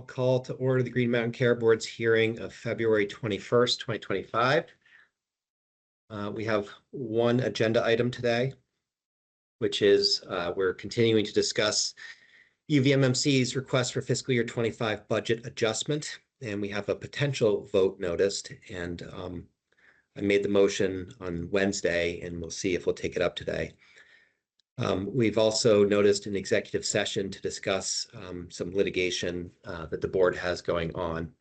call to order the Green Mountain Care Board's hearing of February 21st, 2025. We have one agenda item today, which is we're continuing to discuss UVMMC's request for fiscal year 25 budget adjustment, and we have a potential vote noticed. And I made the motion on Wednesday, and we'll see if we'll take it up today. We've also noticed an executive session to discuss some litigation that the board has going on.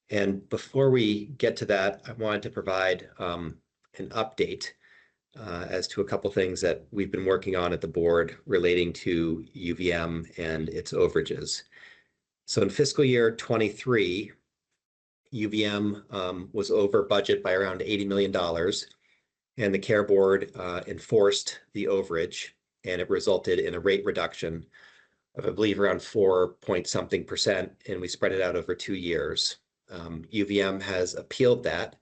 And before we get to that, I wanted to provide an update as to a couple things that we've been working on at the board relating to UVM and its overages. So in fiscal year 23, UVM was over budget by around $80 million. And the care board enforced the overage, and it resulted in a rate reduction of, I believe, around 4-point-something%, and we spread it out over 2 years. UVM has appealed that,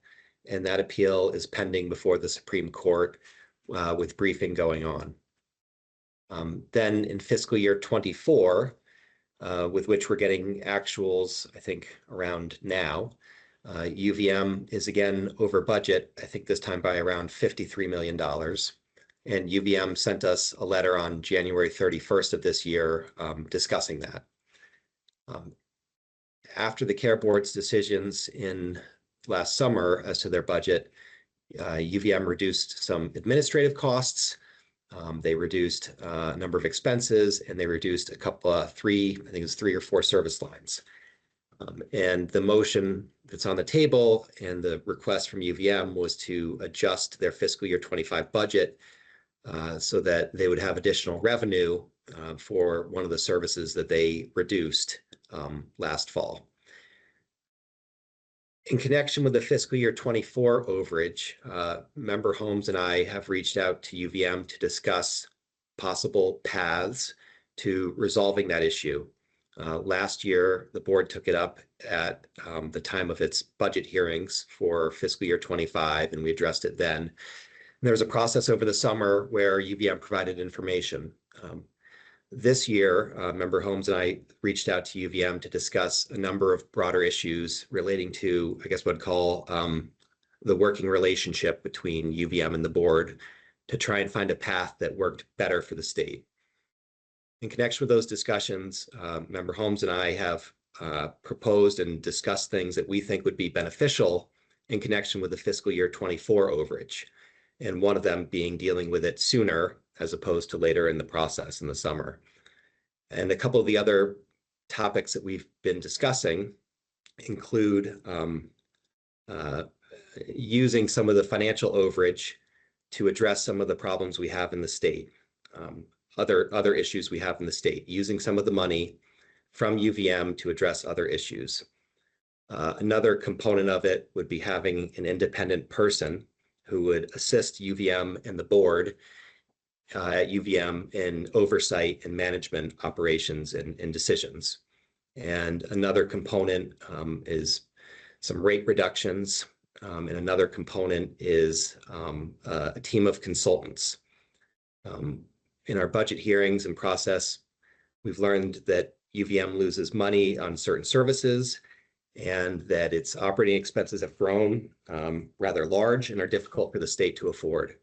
and that appeal is pending before the Supreme Court with briefing going on. Then in fiscal year 24, with which we're getting actuals, I think, around now, UVM is again over budget, I think this time by around $53 million. And UVM sent us a letter on January 31st of this year discussing that. After the care board's decisions in last summer as to their budget, UVM reduced some administrative costs. They reduced a number of expenses, and they reduced a couple of I think it was 3 or 4 service lines. And the motion that's on the table and the request from UVM was to adjust their fiscal year 25 budget so that they would have additional revenue for one of the services that they reduced last fall. In connection with the fiscal year 24 overage, Member Holmes and I have reached out to UVM to discuss possible paths to resolving that issue. Last year, the board took it up at the time of its budget hearings for fiscal year 25, and we addressed it then. And there was a process over the summer where UVM provided information. This year, Member Holmes and I reached out to UVM to discuss a number of broader issues relating to, I guess what I'd call the working relationship between UVM and the board to try and find a path that worked better for the state. In connection with those discussions, Member Holmes and I have proposed and discussed things that we think would be beneficial in connection with the fiscal year 24 overage, and one of them being dealing with it sooner as opposed to later in the process in the summer. And a couple of the other topics that we've been discussing include using some of the financial overage to address some of the problems we have in the state. Other issues we have in the state, using some of the money from UVM to address other issues. Another component of it would be having an independent person who would assist UVM and the board at UVM in oversight and management operations and decisions. And another component is some rate reductions, and another component is a team of consultants. In our budget hearings and process, we've learned that UVM loses money on certain services and that its operating expenses have grown rather large and are difficult for the state to afford.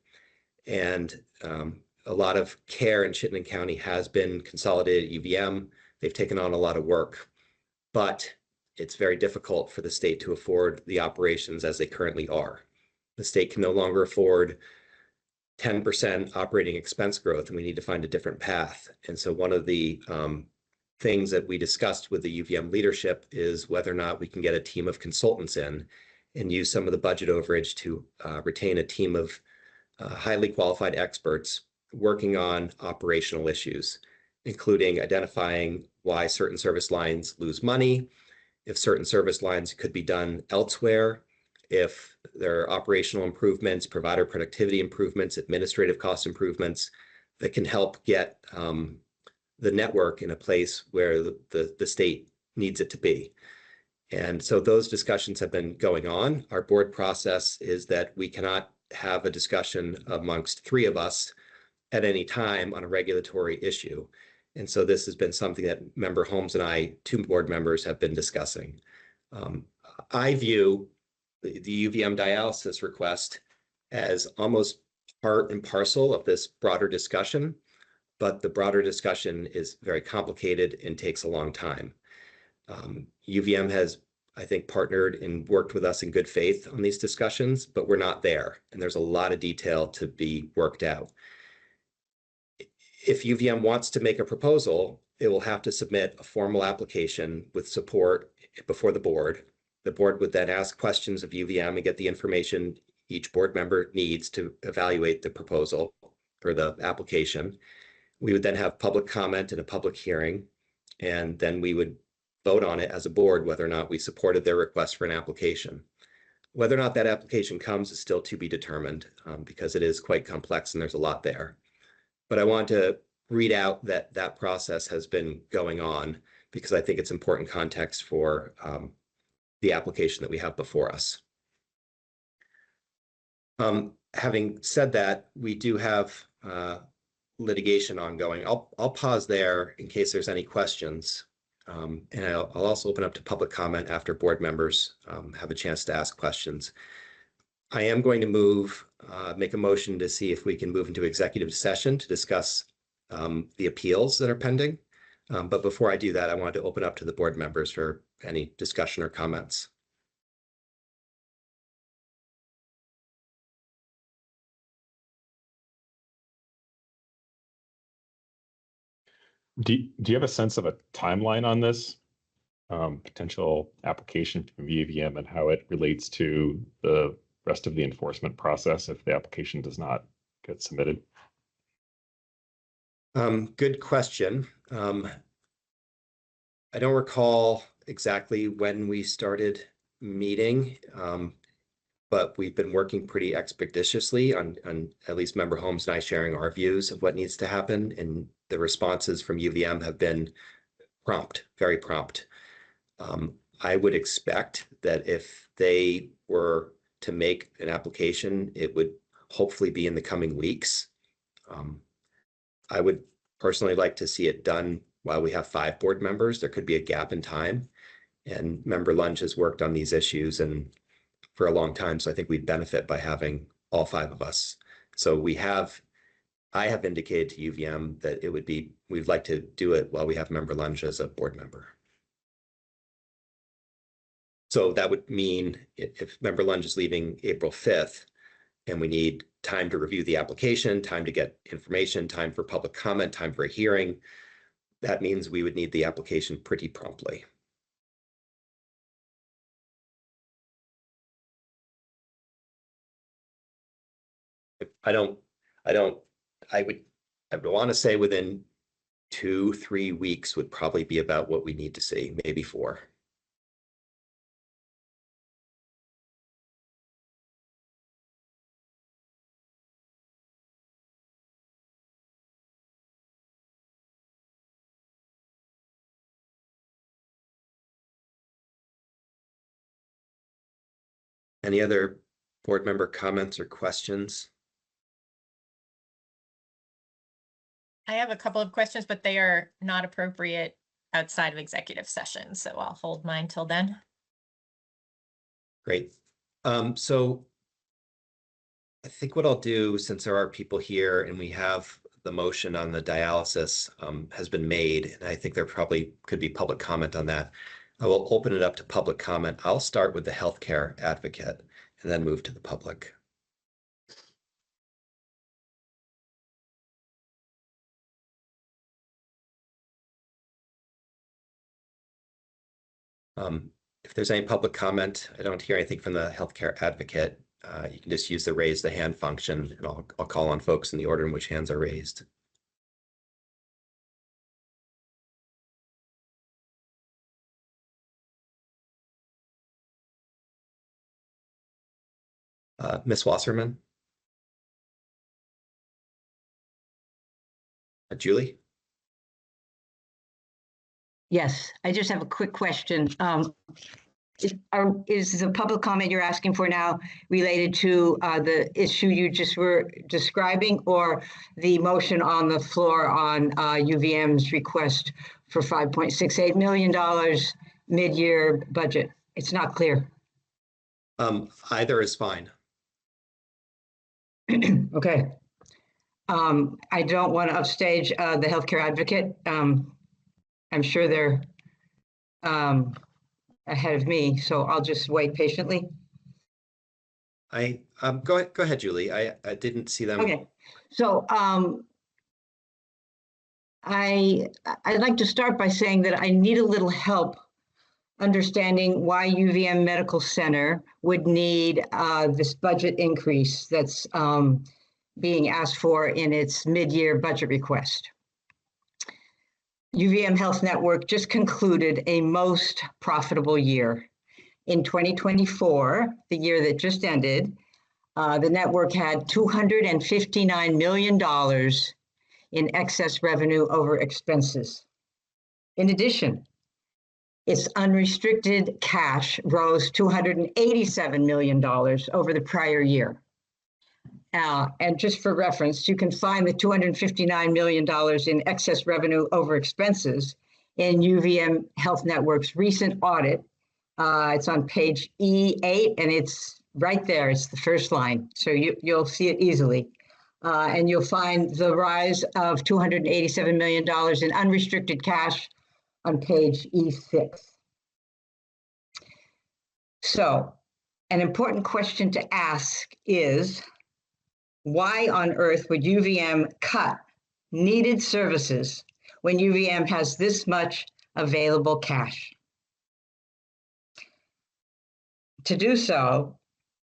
And a lot of care in Chittenden County has been consolidated at UVM. They've taken on a lot of work, but it's very difficult for the state to afford the operations as they currently are. The state can no longer afford 10% operating expense growth, and we need to find a different path. And so one of the things that we discussed with the UVM leadership is whether or not we can get a team of consultants in and use some of the budget overage to retain a team of highly qualified experts working on operational issues, including identifying why certain service lines lose money, if certain service lines could be done elsewhere, if there are operational improvements, provider productivity improvements, administrative cost improvements that can help get the network in a place where the state needs it to be. And so those discussions have been going on. Our board process is that we cannot have a discussion amongst 3 of us at any time on a regulatory issue. And so this has been something that Member Holmes and I, two board members, have been discussing. I view the UVM dialysis request as almost part and parcel of this broader discussion, but the broader discussion is very complicated and takes a long time. UVM has, I think, partnered and worked with us in good faith on these discussions, but we're not there, and there's a lot of detail to be worked out. If UVM wants to make a proposal, it will have to submit a formal application with support before the board. The board would then ask questions of UVM and get the information each board member needs to evaluate the proposal or the application. We would then have public comment and a public hearing, and then we would vote on it as a board whether or not we supported their request for an application. Whether or not that application comes is still to be determined because it is quite complex and there's a lot there. But I want to read out that that process has been going on because I think it's important context for the application that we have before us. Having said that, we do have litigation ongoing. I'll pause there in case there's any questions. And I'll also open up to public comment after board members have a chance to ask questions. I am going to make a motion to see if we can move into executive session to discuss the appeals that are pending. But before I do that, I wanted to open up to the board members for any discussion or comments. Do you have a sense of a timeline on this potential application from UVM and how it relates to the rest of the enforcement process if the application does not get submitted? Good question. I don't recall exactly when we started meeting, but we've been working pretty expeditiously on at least Member Holmes and I sharing our views of what needs to happen. And the responses from UVM have been prompt, very prompt. I would expect that if they were to make an application, it would hopefully be in the coming weeks. I would personally like to see it done while we have 5 board members. There could be a gap in time. And Member Lunge has worked on these issues and for a long time. So I think we'd benefit by having all 5 of us. So I have indicated to UVM that we'd like to do it while we have Member Lunge as a board member. So that would mean if Member Lunge is leaving April 5th and we need time to review the application, time to get information, time for public comment, time for a hearing, that means we would need the application pretty promptly. I would want to say within 2-3 weeks would probably be about what we need to see, maybe 4. Any other board member comments or questions? I have a couple of questions, but they are not appropriate outside of executive session, so I'll hold mine till then. Great. So I think what I'll do, since there are people here and we have the motion on the dialysis has been made, and I think there probably could be public comment on that, I will open it up to public comment. I'll start with the healthcare advocate and then move to the public. If there's any public comment, I don't hear anything from the healthcare advocate. You can just use the raise the hand function, and I'll call on folks in the order in which hands are raised. Ms. Wasserman? Julie? Yes, I just have a quick question. Is the public comment you're asking for now related to the issue you just were describing, or the motion on the floor on UVM's request for $5.68 million mid-year budget? It's not clear. Either is fine. Okay. I don't want to upstage the healthcare advocate. I'm sure they're ahead of me, so I'll just wait patiently. Go ahead, Julie. I didn't see them. Okay, so I'd like to start by saying that I need a little help understanding why UVM Medical Center would need this budget increase that's being asked for in its mid-year budget request. UVM Health Network just concluded a most profitable year. In 2024, the year that just ended, the network had $259 million in excess revenue over expenses. In addition, its unrestricted cash rose $287 million over the prior year. And just for reference, you can find the $259 million in excess revenue over expenses in UVM Health Network's recent audit. It's on page E8, and it's right there. It's the first line, so you'll see it easily. And you'll find the rise of $287 million in unrestricted cash on page E6. So an important question to ask is, why on earth would UVM cut needed services when UVM has this much available cash? To do so,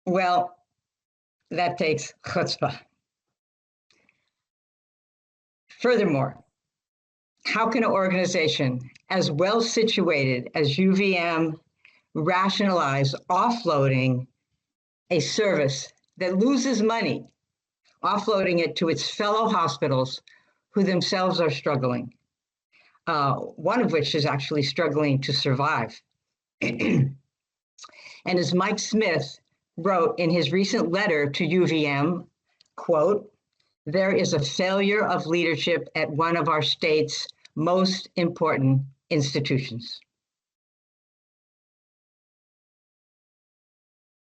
well, that takes chutzpah. Furthermore, how can an organization as well situated as UVM rationalize offloading a service that loses money, offloading it to its fellow hospitals who themselves are struggling, one of which is actually struggling to survive? And as Mike Smith wrote in his recent letter to UVM, quote, "There is a failure of leadership at one of our state's most important institutions."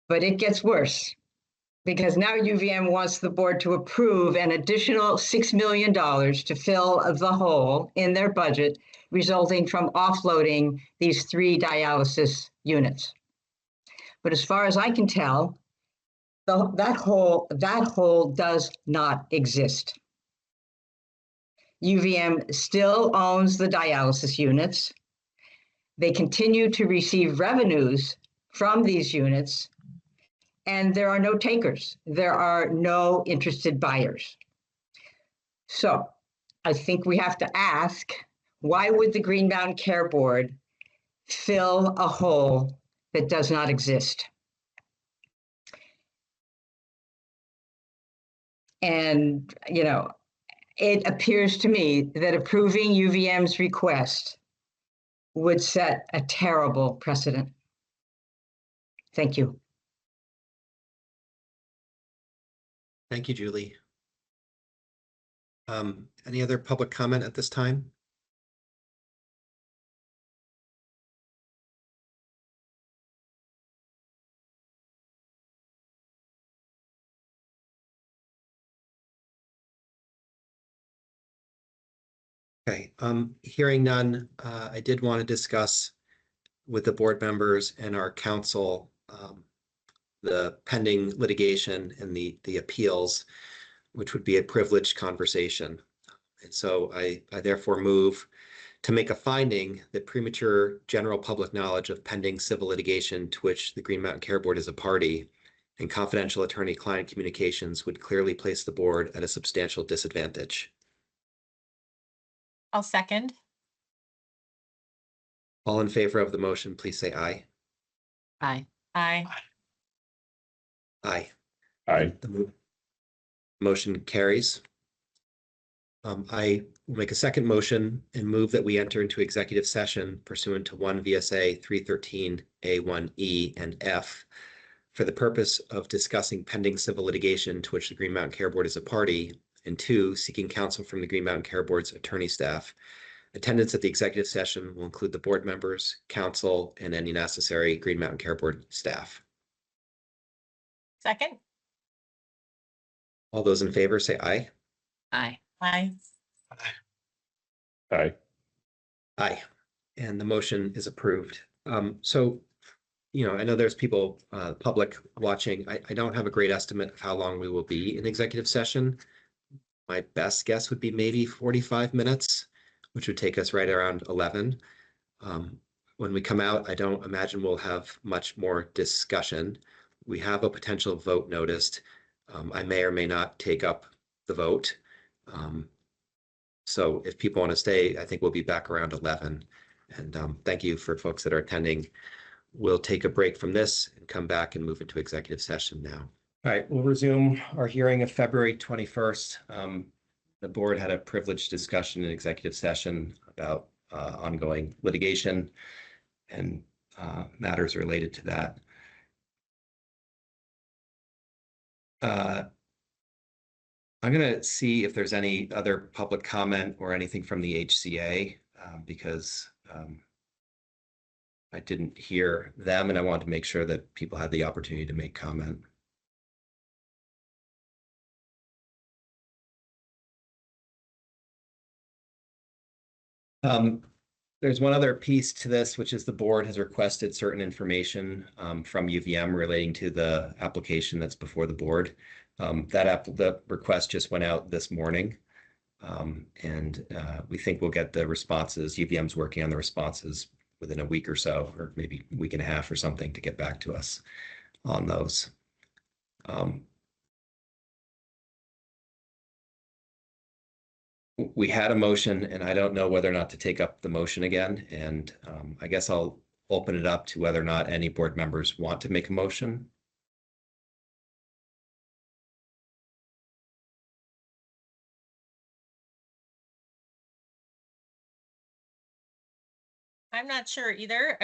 But it gets worse, because now UVM wants the board to approve an additional $6 million to fill the hole in their budget resulting from offloading these 3 dialysis units. But as far as I can tell, that hole does not exist. UVM still owns the dialysis units. They continue to receive revenues from these units, and there are no takers. There are no interested buyers. So I think we have to ask, why would the Green Mountain Care Board fill a hole that does not exist? And, you know, it appears to me that approving UVM's request would set a terrible precedent. Thank you. Thank you, Julie. Any other public comment at this time? Okay, hearing none, I did want to discuss with the board members and our council the pending litigation and the appeals, which would be a privileged conversation. And so I therefore move to make a finding that premature general public knowledge of pending civil litigation to which the Green Mountain Care Board is a party and confidential attorney-client communications would clearly place the board at a substantial disadvantage. I'll second. All in favor of the motion, please say aye. Aye. Aye. Aye. Aye. The motion carries. I will make a second motion and move that we enter into executive session pursuant to 1 VSA 313A1E and F for the purpose of discussing pending civil litigation to which the Green Mountain Care Board is a party, and 2, seeking counsel from the Green Mountain Care Board's attorney staff. Attendance at the executive session will include the board members, counsel, and any necessary Green Mountain Care Board staff. Second? All those in favor say aye. Aye. Aye. Aye. Aye. And the motion is approved. So, I know there's people, public watching. I don't have a great estimate of how long we will be in executive session. My best guess would be maybe 45 minutes, which would take us right around 11. When we come out, I don't imagine we'll have much more discussion. We have a potential vote noticed. I may or may not take up the vote. So if people want to stay, I think we'll be back around 11. And thank you for folks that are attending. We'll take a break from this and come back and move into executive session now. All right, we'll resume our hearing of February 21st. The board had a privileged discussion in executive session about ongoing litigation and matters related to that. I'm going to see if there's any other public comment or anything from the HCA because I didn't hear them and I wanted to make sure that people had the opportunity to make comment. There's one other piece to this, which is the board has requested certain information from UVM relating to the application that's before the board. The request just went out this morning, and we think we'll get the responses. UVM's working on the responses within a week or so, or maybe a week and a half or something to get back to us on those. We had a motion, and I don't know whether or not to take up the motion again. And I guess I'll open it up to whether or not any board members want to make a motion. I'm not sure either,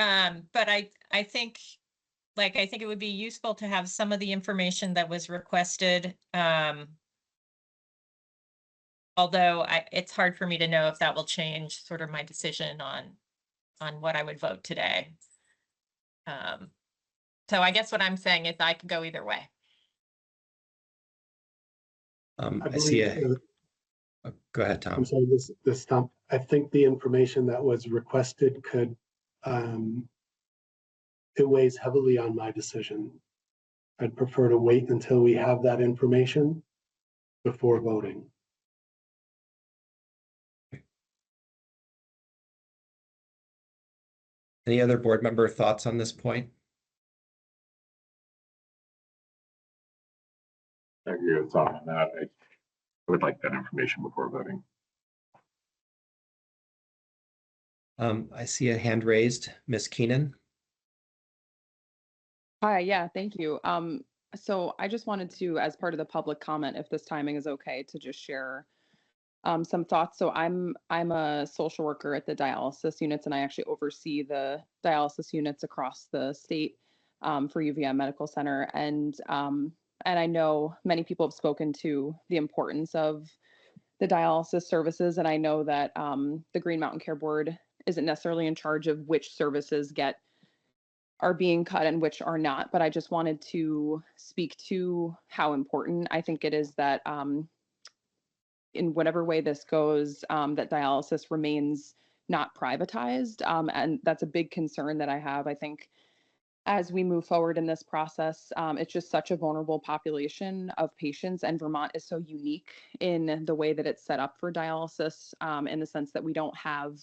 but I think it would be useful to have some of the information that was requested. Although it's hard for me to know if that will change sort of my decision on what I would vote today. So I guess what I'm saying is I could go either way. I see it. Go ahead, Tom. I'm sorry, this Tom. I think the information that was requested could, it weighs heavily on my decision. I'd prefer to wait until we have that information before voting. Any other board member thoughts on this point? I agree with Tom on that. I would like that information before voting. I see a hand raised, Ms. Keenan. Hi, yeah, thank you. So I just wanted to, as part of the public comment, if this timing is okay, to just share some thoughts. So I'm a social worker at the dialysis units, and I actually oversee the dialysis units across the state for UVM Medical Center. And I know many people have spoken to the importance of the dialysis services, and I know that the Green Mountain Care Board isn't necessarily in charge of which services are being cut and which are not. But I just wanted to speak to how important I think it is that in whatever way this goes, that dialysis remains not privatized. And that's a big concern that I have. I think as we move forward in this process, it's just such a vulnerable population of patients, and Vermont is so unique in the way that it's set up for dialysis, in the sense that we don't have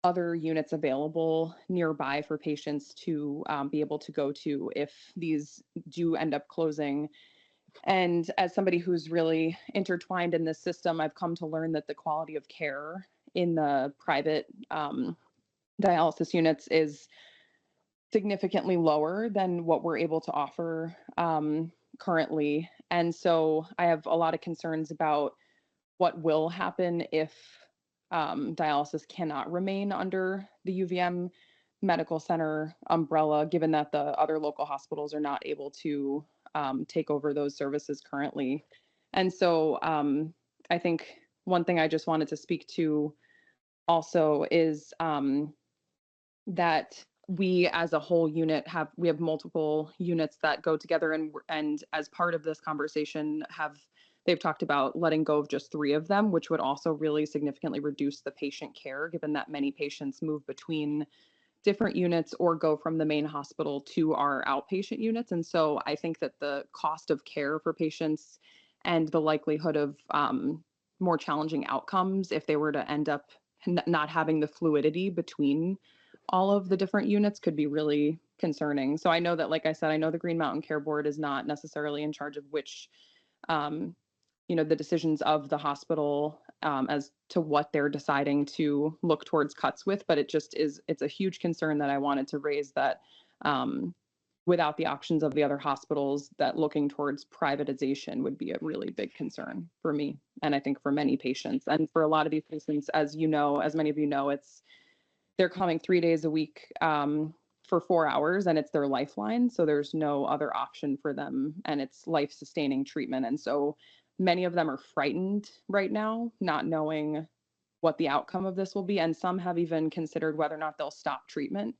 other units available nearby for patients to be able to go to if these do end up closing. And as somebody who's really intertwined in this system, I've come to learn that the quality of care in the private dialysis units is significantly lower than what we're able to offer currently. And so I have a lot of concerns about what will happen if dialysis cannot remain under the UVM Medical Center umbrella, given that the other local hospitals are not able to take over those services currently. And so I think one thing I just wanted to speak to also is that we as a whole unit have multiple units that go together, and as part of this conversation they've talked about letting go of just 3 of them, which would also really significantly reduce the patient care, given that many patients move between different units or go from the main hospital to our outpatient units. And so I think that the cost of care for patients and the likelihood of more challenging outcomes if they were to end up not having the fluidity between all of the different units could be really concerning. So I know that, like I said, I know the Green Mountain Care Board is not necessarily in charge of which, the decisions of the hospital as to what they're deciding to look towards cuts with, but it's a huge concern that I wanted to raise, that without the options of the other hospitals, that looking towards privatization would be a really big concern for me, and I think for many patients. And for a lot of these patients, as many of you know, they're coming 3 days a week for 4 hours, and it's their lifeline. So there's no other option for them, and it's life-sustaining treatment. And so many of them are frightened right now, not knowing what the outcome of this will be. And some have even considered whether or not they'll stop treatment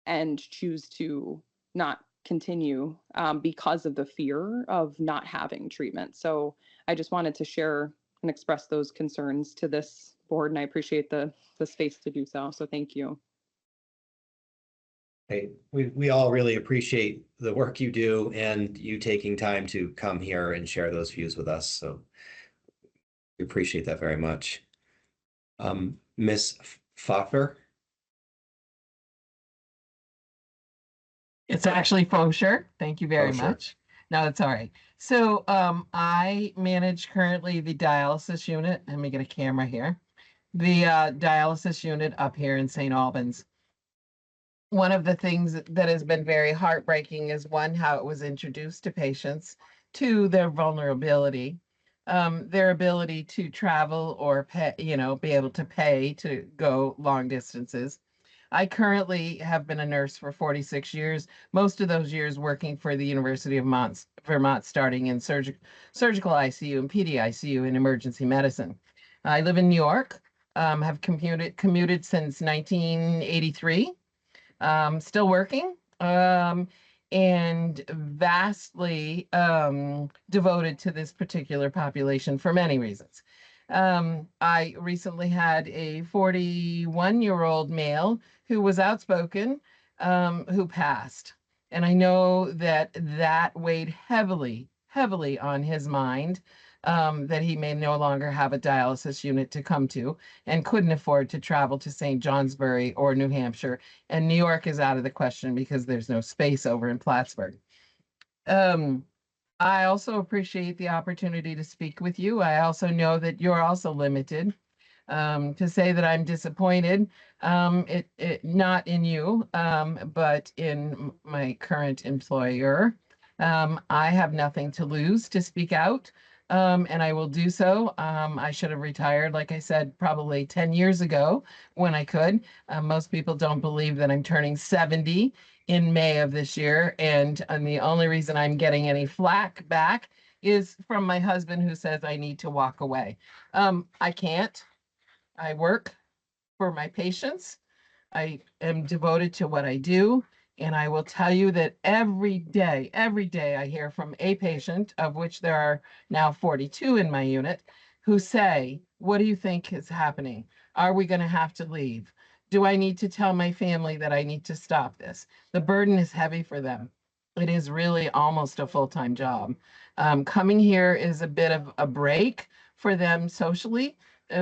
and choose to not continue because of the fear of not having treatment. So I just wanted to share and express those concerns to this board, and I appreciate the space to do so. So thank you. Hey, we all really appreciate the work you do and you taking time to come here and share those views with us. So we appreciate that very much. Ms. Pfeffer? It's actually Fosher. Thank you very Fosher. much. No, it's all right. So I manage currently the dialysis unit. Let me get a camera here. The dialysis unit up here in St. Albans. One of the things that has been very heartbreaking is, one, how it was introduced to patients, 2, their vulnerability, their ability to travel or pay, be able to pay to go long distances. I currently have been a nurse for 46 years, most of those years working for the University of Vermont, starting in surgical ICU and PD ICU in emergency medicine. I live in New York, have commuted since 1983. Still working, and vastly devoted to this particular population for many reasons. I recently had a 41-year-old male who was outspoken, who passed. And I know that weighed heavily on his mind, that he may no longer have a dialysis unit to come to and couldn't afford to travel to St. Johnsbury or New Hampshire. And New York is out of the question because there's no space over in Plattsburgh. I also appreciate the opportunity to speak with you. I also know that you're also limited. To say that I'm disappointed, not in you, but in my current employer. I have nothing to lose to speak out, and I will do so. I should have retired, like I said, probably 10 years ago when I could. Most people don't believe that I'm turning 70 in May of this year, and the only reason I'm getting any flack back is from my husband, who says I need to walk away. I can't. I work for my patients. I am devoted to what I do. And I will tell you that every day I hear from a patient, of which there are now 42 in my unit, who say, what do you think is happening? Are we going to have to leave? Do I need to tell my family that I need to stop this? The burden is heavy for them. It is really almost a full-time job. Coming here is a bit of a break for them socially,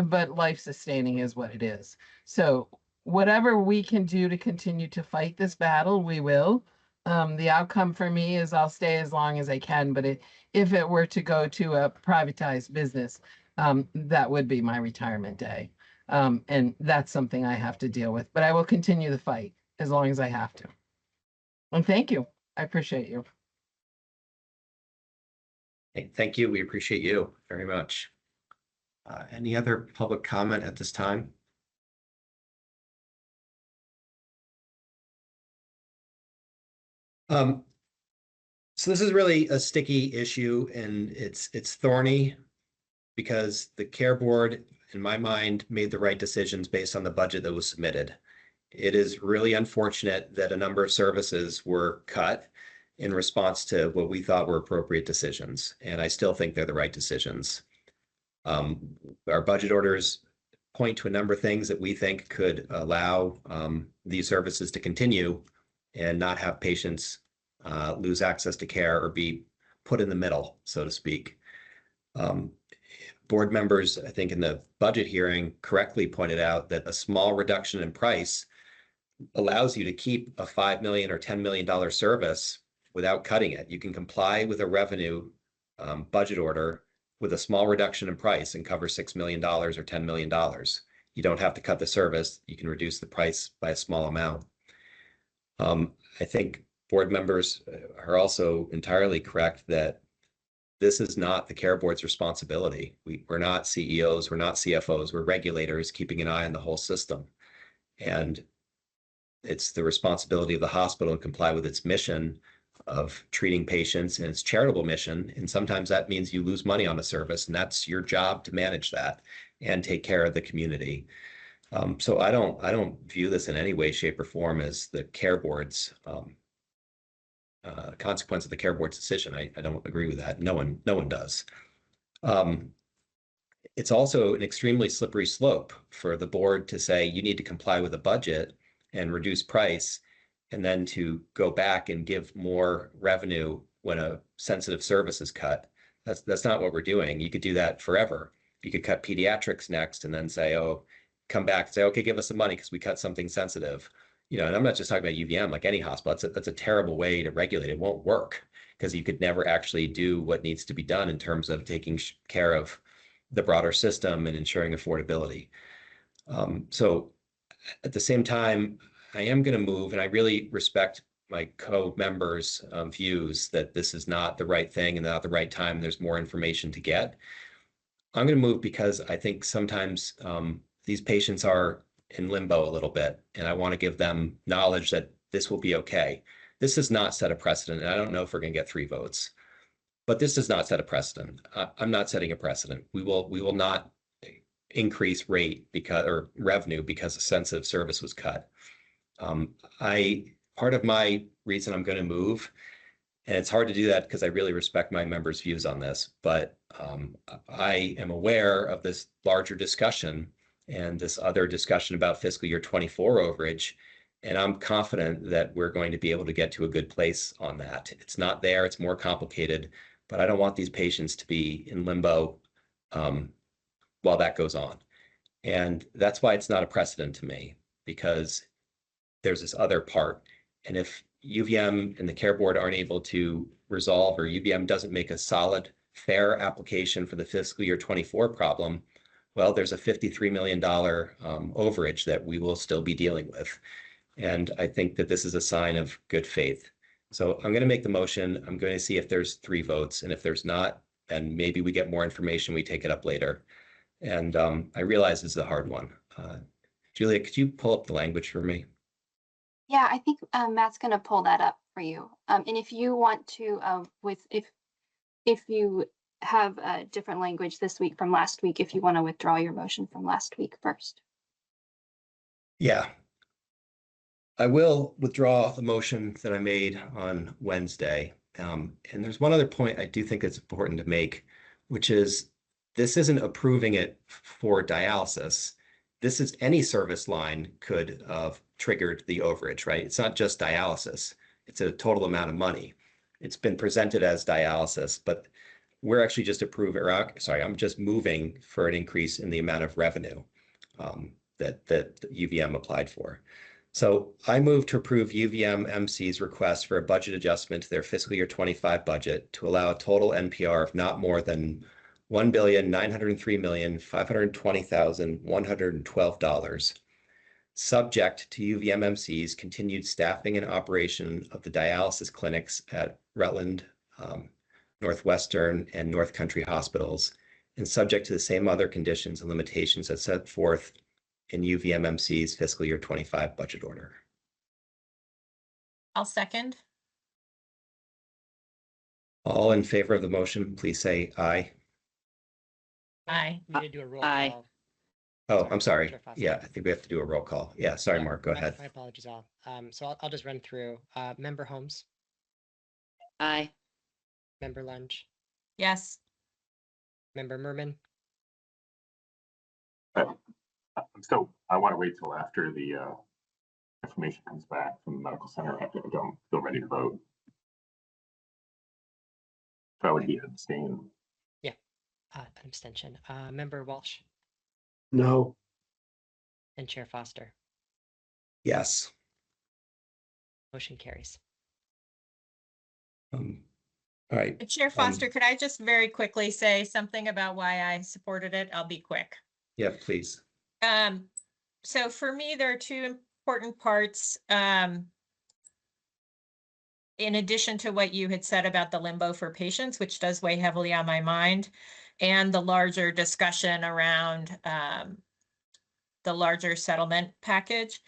but life-sustaining is what it is. So whatever we can do to continue to fight this battle, we will. The outcome for me is I'll stay as long as I can, but if it were to go to a privatized business, that would be my retirement day. And that's something I have to deal with, but I will continue the fight as long as I have to. And thank you. I appreciate you. Hey, thank you. We appreciate you very much. Any other public comment at this time? So this is really a sticky issue, and it's thorny because the care board, in my mind, made the right decisions based on the budget that was submitted. It is really unfortunate that a number of services were cut in response to what we thought were appropriate decisions, and I still think they're the right decisions. Our budget orders point to a number of things that we think could allow these services to continue and not have patients lose access to care or be put in the middle, so to speak. Board members, I think in the budget hearing, correctly pointed out that a small reduction in price allows you to keep a $5 million or $10 million service without cutting it. You can comply with a revenue budget order with a small reduction in price and cover $6 million or $10 million. You don't have to cut the service. You can reduce the price by a small amount. I think board members are also entirely correct that this is not the care board's responsibility. We're not CEOs, we're not CFOs, we're regulators keeping an eye on the whole system. And it's the responsibility of the hospital to comply with its mission of treating patients and its charitable mission. And sometimes that means you lose money on a service, and that's your job to manage that and take care of the community. So I don't view this in any way, shape, or form as the care board's consequence of the care board's decision. I don't agree with that. No one does. It's also an extremely slippery slope for the board to say you need to comply with a budget and reduce price, and then to go back and give more revenue when a sensitive service is cut. That's not what we're doing. You could do that forever. You could cut pediatrics next and then say, oh, come back and say, okay, give us some money because we cut something sensitive. You know, and I'm not just talking about UVM, like any hospital. That's a terrible way to regulate. It won't work because you could never actually do what needs to be done in terms of taking care of the broader system and ensuring affordability. So at the same time, I am going to move, and I really respect my co-members' views that this is not the right thing and not the right time. There's more information to get. I'm going to move because I think sometimes these patients are in limbo a little bit, and I want to give them knowledge that this will be okay. This does not set a precedent, and I don't know if we're going to get 3 votes, but this does not set a precedent. I'm not setting a precedent. We will not increase rate or revenue because a sensitive service was cut. Part of my reason I'm going to move, and it's hard to do that because I really respect my members' views on this, but I am aware of this larger discussion and this other discussion about fiscal year 24 overage, and I'm confident that we're going to be able to get to a good place on that. It's not there, it's more complicated, but I don't want these patients to be in limbo while that goes on. And that's why it's not a precedent to me, because there's this other part. And if UVM and the care board aren't able to resolve, or UVM doesn't make a solid, fair application for the fiscal year 24 problem, well, there's a $53 million overage that we will still be dealing with. And I think that this is a sign of good faith. So I'm going to make the motion. I'm going to see if there's 3 votes. And if there's not, then maybe we get more information, we take it up later. And I realize this is a hard one. Julia, could you pull up the language for me? Yeah, I think Matt's going to pull that up for you. And if you want to, if you have a different language this week from last week, if you want to withdraw your motion from last week first. Yeah. I will withdraw the motion that I made on Wednesday. And there's one other point I do think it's important to make, which is this isn't approving it for dialysis. This is any service line could have triggered the overage, right? It's not just dialysis. It's a total amount of money. It's been presented as dialysis, but we're actually just I'm just moving for an increase in the amount of revenue that UVM applied for. So I move to approve UVM MC's request for a budget adjustment to their fiscal year 25 budget to allow a total NPR of not more than $1,903,520,112, subject to UVM MC's continued staffing and operation of the dialysis clinics at Rutland, Northwestern, and North Country hospitals, and subject to the same other conditions and limitations as set forth in UVMMC's fiscal year 25 budget order. I'll second. All in favor of the motion, please say aye. Aye. We need to do a roll Aye. call. Oh, I'm sorry. Chair Foster. Yeah, I think we have to do a roll call. Yeah, sorry, Yeah, Mark, go my- ahead. My apologies all. So I'll just run through. Member Holmes, Aye. Member Lunge, Yes. Member Merman, So I want to wait till after the information comes back from the medical center. I don't feel ready to vote. So I would be abstaining. an abstention. Member Walsh No, and Chair Foster. Yes. Motion carries. All right. Chair Foster, could I just very quickly say something about why I supported it? I'll be quick. Yeah, please. So for me, there are two important parts. In addition to what you had said about the limbo for patients, which does weigh heavily on my mind, and the larger discussion around the larger settlement package.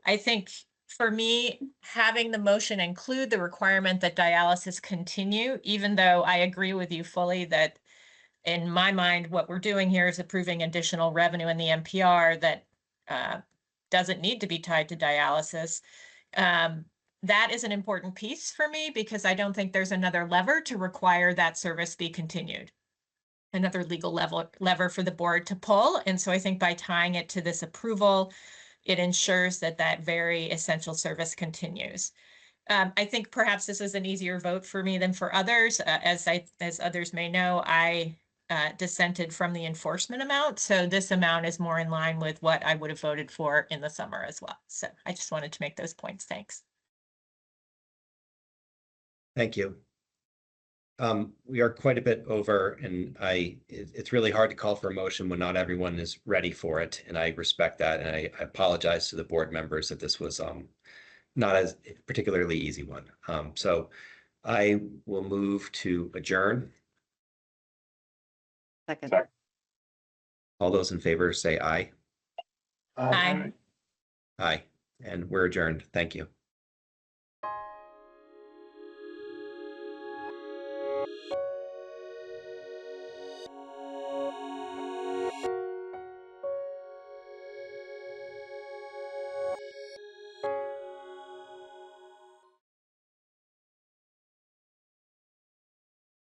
I think for me, having the motion include the requirement that dialysis continue, even though I agree with you fully that in my mind, what we're doing here is approving additional revenue in the NPR that doesn't need to be tied to dialysis. That is an important piece for me because I don't think there's another lever to require that service be continued. Another legal lever for the board to pull. And so I think by tying it to this approval, it ensures that that very essential service continues. I think perhaps this is an easier vote for me than for others. As others may know, I dissented from the enforcement amount. So this amount is more in line with what I would have voted for in the summer as well. So I just wanted to make those points. Thanks. Thank you. We are quite a bit over, and it's really hard to call for a motion when not everyone is ready for it, and I respect that, and I apologize to the board members that this was not as particularly easy one. So I will move to adjourn. Second. All those in favor say aye. Aye. Aye, and we're adjourned. Thank you.